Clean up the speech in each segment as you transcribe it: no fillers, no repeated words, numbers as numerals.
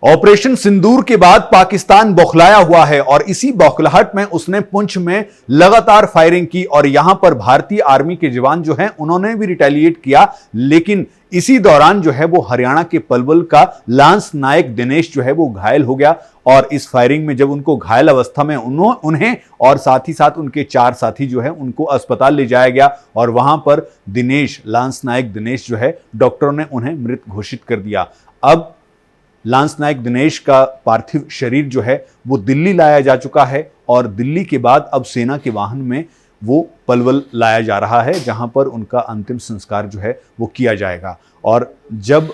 Operation सिंदूर के बाद पाकिस्तान बौखलाया हुआ है और इसी बौखलाहट में उसने पुंछ में लगातार फायरिंग की और यहां पर भारतीय आर्मी के जवान जो हैं उन्होंने भी रिटेलिएट किया। लेकिन इसी दौरान जो है वो हरियाणा के पलवल का लांस नायक दिनेश जो है वो घायल हो गया और इस फायरिंग में जब उनको घायल अवस्था में उन्हें और साथ ही साथ उनके 4 साथी जो है उनको अस्पताल ले जाया गया और वहां पर लांस नायक दिनेश जो है डॉक्टरों ने उन्हें मृत घोषित कर दिया। अब लांस नायक दिनेश का पार्थिव शरीर जो है वो दिल्ली लाया जा चुका है और दिल्ली के बाद अब सेना के वाहन में वो पलवल लाया जा रहा है जहां पर उनका अंतिम संस्कार जो है वो किया जाएगा। और जब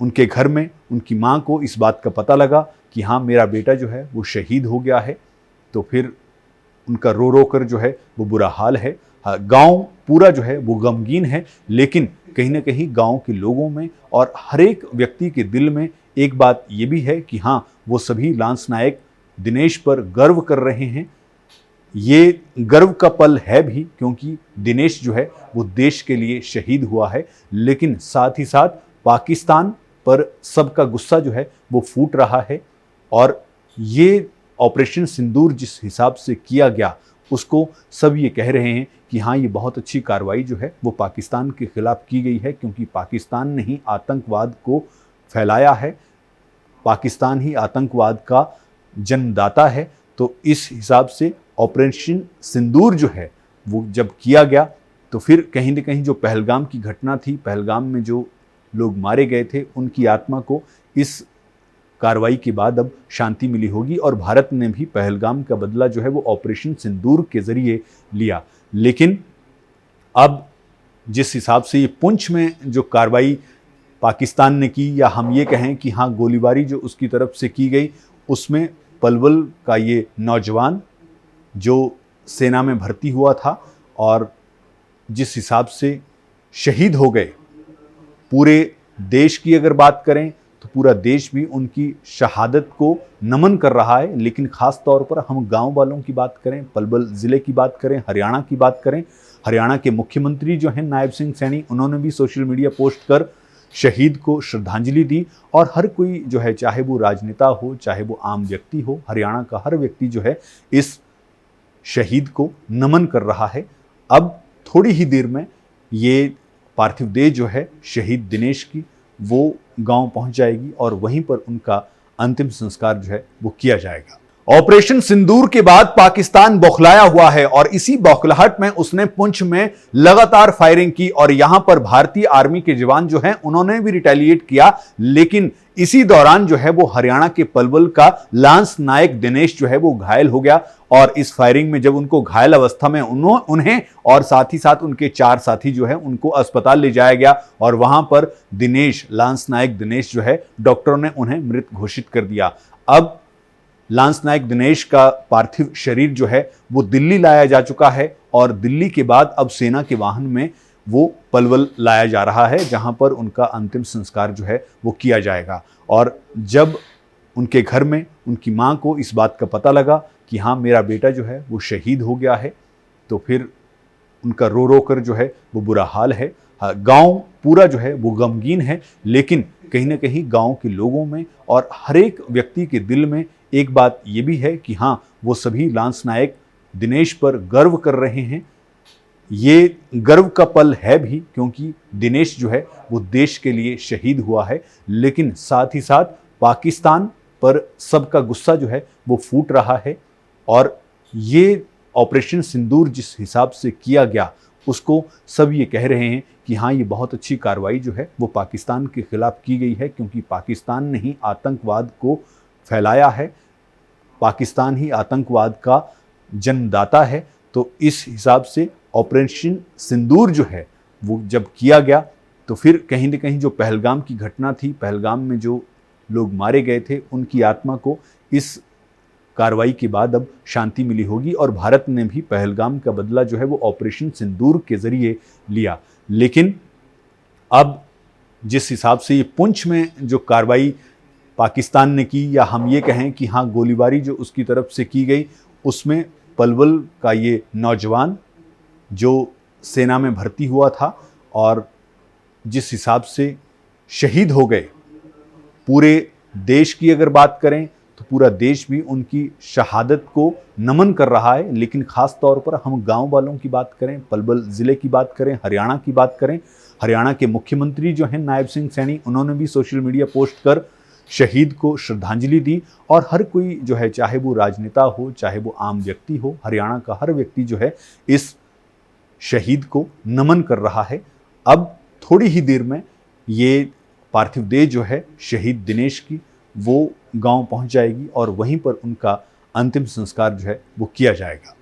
उनके घर में उनकी मां को इस बात का पता लगा कि हाँ मेरा बेटा जो है वो शहीद हो गया है, तो फिर उनका रो रो कर जो है वो बुरा हाल है। गांव पूरा जो है वो गमगीन है, लेकिन कहीं ना कहीं गांव के लोगों में और हर एक व्यक्ति के दिल में एक बात ये भी है कि हाँ वो सभी लांस नायक दिनेश पर गर्व कर रहे हैं। ये गर्व का पल है भी क्योंकि दिनेश जो है वो देश के लिए शहीद हुआ है, लेकिन साथ ही साथ पाकिस्तान पर सबका गुस्सा जो है वो फूट रहा है। और ये ऑपरेशन सिंदूर जिस हिसाब से किया गया उसको सब ये कह रहे हैं कि हाँ ये बहुत अच्छी कार्रवाई जो है वो पाकिस्तान के खिलाफ की गई है, क्योंकि पाकिस्तान ने ही आतंकवाद को फैलाया है, पाकिस्तान ही आतंकवाद का जन्मदाता है। तो इस हिसाब से ऑपरेशन सिंदूर जो है वो जब किया गया तो फिर कहीं न कहीं जो पहलगाम की घटना थी, पहलगाम में जो लोग मारे गए थे, उनकी आत्मा को इस कार्रवाई के बाद अब शांति मिली होगी और भारत ने भी पहलगाम का बदला जो है वो ऑपरेशन सिंदूर के जरिए लिया। लेकिन अब जिस हिसाब से ये पुंछ में जो कार्रवाई पाकिस्तान ने की, या हम ये कहें कि हाँ गोलीबारी जो उसकी तरफ से की गई, उसमें पलवल का ये नौजवान जो सेना में भर्ती हुआ था और जिस हिसाब से शहीद हो गए, पूरे देश की अगर बात करें तो पूरा देश भी उनकी शहादत को नमन कर रहा है। लेकिन ख़ास तौर पर हम गांव वालों की बात करें, पलवल ज़िले की बात करें, हरियाणा की बात करें, हरियाणा के मुख्यमंत्री जो हैं नायब सिंह सैनी, उन्होंने भी सोशल मीडिया पोस्ट कर शहीद को श्रद्धांजलि दी। और हर कोई जो है, चाहे वो राजनेता हो चाहे वो आम व्यक्ति हो, हरियाणा का हर व्यक्ति जो है इस शहीद को नमन कर रहा है। अब थोड़ी ही देर में ये पार्थिव देह जो है शहीद दिनेश की वो गांव पहुंच जाएगी और वहीं पर उनका अंतिम संस्कार जो है वो किया जाएगा। ऑपरेशन सिंदूर के बाद पाकिस्तान बौखलाया हुआ है और इसी बौखलाहट में उसने पुंछ में लगातार फायरिंग की और यहां पर भारतीय आर्मी के जवान जो हैं उन्होंने भी रिटेलिएट किया। लेकिन इसी दौरान जो है वो हरियाणा के पलवल का लांस नायक दिनेश जो है वो घायल हो गया और इस फायरिंग में जब उनको घायल अवस्था में उन्हें और साथ ही साथ उनके 4 साथी जो है उनको अस्पताल ले जाया गया और वहां पर लांस नायक दिनेश जो है डॉक्टरों ने उन्हें मृत घोषित कर दिया। अब लांस नायक दिनेश का पार्थिव शरीर जो है वो दिल्ली लाया जा चुका है और दिल्ली के बाद अब सेना के वाहन में वो पलवल लाया जा रहा है जहां पर उनका अंतिम संस्कार जो है वो किया जाएगा। और जब उनके घर में उनकी मां को इस बात का पता लगा कि हाँ मेरा बेटा जो है वो शहीद हो गया है, तो फिर उनका रो रो कर जो है वो बुरा हाल है। गांव पूरा जो है वो गमगीन है, लेकिन कहीं ना कहीं गांव के लोगों में और हर एक व्यक्ति के दिल में एक बात ये भी है कि हाँ वो सभी लांस नायक दिनेश पर गर्व कर रहे हैं। ये गर्व का पल है भी क्योंकि दिनेश जो है वो देश के लिए शहीद हुआ है, लेकिन साथ ही साथ पाकिस्तान पर सबका गुस्सा जो है वो फूट रहा है। और ये ऑपरेशन सिंदूर जिस हिसाब से किया गया उसको सब ये कह रहे हैं कि हाँ ये बहुत अच्छी कार्रवाई जो है वो पाकिस्तान के खिलाफ की गई है, क्योंकि पाकिस्तान ने ही आतंकवाद को फैलाया है, पाकिस्तान ही आतंकवाद का जन्मदाता है। तो इस हिसाब से ऑपरेशन सिंदूर जो है वो जब किया गया तो फिर कहीं न कहीं जो पहलगाम की घटना थी, पहलगाम में जो लोग मारे गए थे, उनकी आत्मा को इस कार्रवाई के बाद अब शांति मिली होगी और भारत ने भी पहलगाम का बदला जो है वो ऑपरेशन सिंदूर के जरिए लिया। लेकिन अब जिस हिसाब से ये पुंछ में जो कार्रवाई पाकिस्तान ने की, या हम ये कहें कि हाँ गोलीबारी जो उसकी तरफ से की गई, उसमें पलवल का ये नौजवान जो सेना में भर्ती हुआ था और जिस हिसाब से शहीद हो गए, पूरे देश की अगर बात करें तो पूरा देश भी उनकी शहादत को नमन कर रहा है। लेकिन खास तौर पर हम गांव वालों की बात करें, पलवल जिले की बात करें, हरियाणा की बात करें, हरियाणा के मुख्यमंत्री जो हैं नायब सिंह सैनी, उन्होंने भी सोशल मीडिया पोस्ट कर शहीद को श्रद्धांजलि दी। और हर कोई जो है, चाहे वो राजनेता हो, चाहे वो आम व्यक्ति हो, हरियाणा का हर व्यक्ति जो है इस शहीद को नमन कर रहा है। अब थोड़ी ही देर में ये पार्थिव देह जो है शहीद दिनेश की, वो गांव पहुंच जाएगी और वहीं पर उनका अंतिम संस्कार जो है वो किया जाएगा।